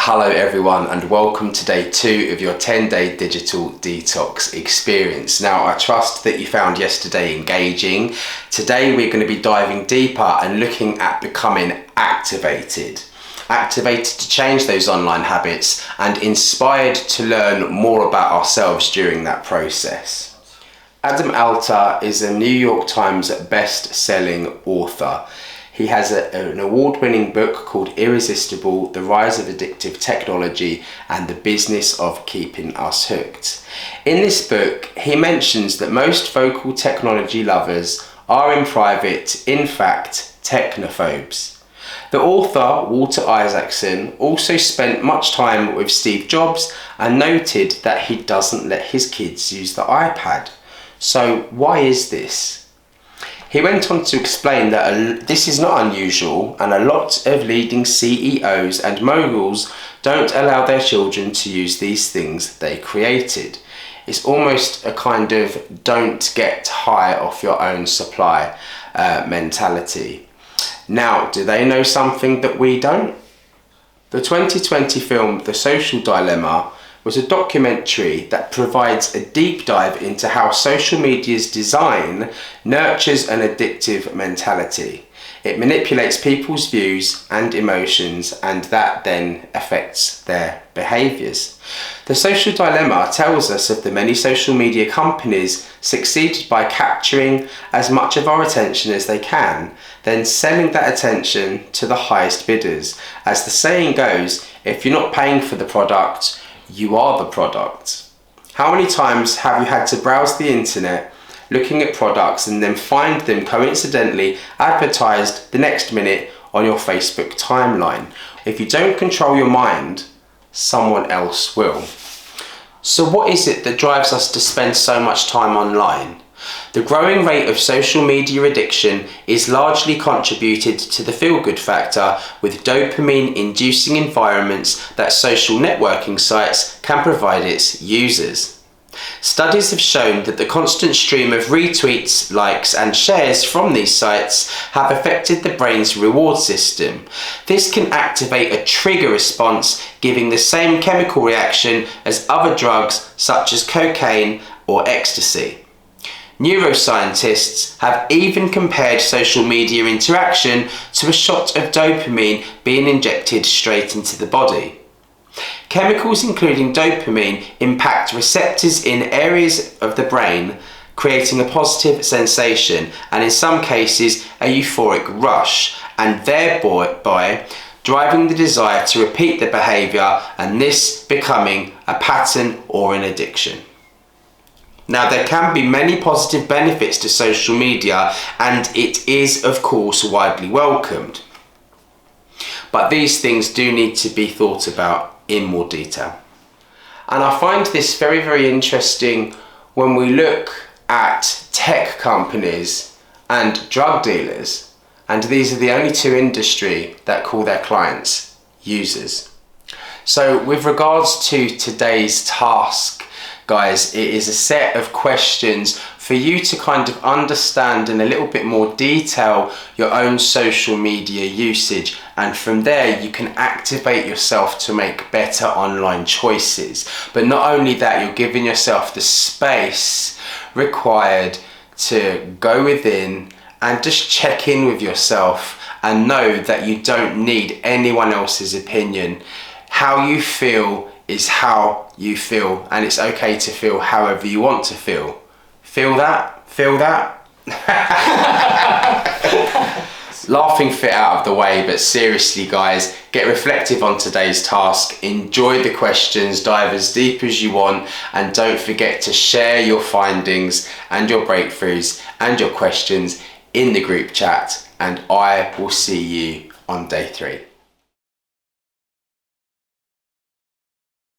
Hello everyone and welcome to day 2 of your 10-day digital detox experience. Now I trust that you found yesterday engaging. Today we're going to be diving deeper and looking at becoming activated. Activated to change those online habits and inspired to learn more about ourselves during that process. Adam Alter is a New York Times best-selling author. He has an award-winning book called Irresistible: The Rise of Addictive Technology and the Business of Keeping Us Hooked. In this book, he mentions that most vocal technology lovers are in private, in fact, technophobes. The author, Walter Isaacson, also spent much time with Steve Jobs and noted that he doesn't let his kids use the iPad. So why is this? He went on to explain that this is not unusual, and a lot of leading CEOs and moguls don't allow their children to use these things they created. It's almost a kind of don't get high off your own supply mentality. Now, do they know something that we don't? The 2020 film The Social Dilemma was a documentary that provides a deep dive into how social media's design nurtures an addictive mentality. It manipulates people's views and emotions, and that then affects their behaviours. The Social Dilemma tells us of the many social media companies succeeded by capturing as much of our attention as they can, then selling that attention to the highest bidders. As the saying goes, if you're not paying for the product, you are the product. How many times have you had to browse the internet looking at products and then find them coincidentally advertised the next minute on your Facebook timeline? If you don't control your mind, someone else will. So what is it that drives us to spend so much time online? The growing rate of social media addiction is largely contributed to the feel-good factor with dopamine-inducing environments that social networking sites can provide its users. Studies have shown that the constant stream of retweets, likes and shares from these sites have affected the brain's reward system. This can activate a trigger response, giving the same chemical reaction as other drugs such as cocaine or ecstasy. Neuroscientists have even compared social media interaction to a shot of dopamine being injected straight into the body. Chemicals including dopamine impact receptors in areas of the brain, creating a positive sensation and in some cases a euphoric rush, and thereby driving the desire to repeat the behaviour, and this becoming a pattern or an addiction. Now, there can be many positive benefits to social media, and it is of course widely welcomed. But these things do need to be thought about in more detail. And I find this very, very interesting when we look at tech companies and drug dealers, and these are the only two industries that call their clients users. So with regards to today's task, guys, it is a set of questions for you to kind of understand in a little bit more detail your own social media usage, and from there you can activate yourself to make better online choices. But not only that, you're giving yourself the space required to go within and just check in with yourself and know that you don't need anyone else's opinion. How you feel is how you feel, and it's okay to feel however you want to feel. Feel that? Feel that? Laughing fit out of the way, but seriously guys, get reflective on today's task, enjoy the questions, dive as deep as you want, and don't forget to share your findings and your breakthroughs and your questions in the group chat, and I will see you on day 3.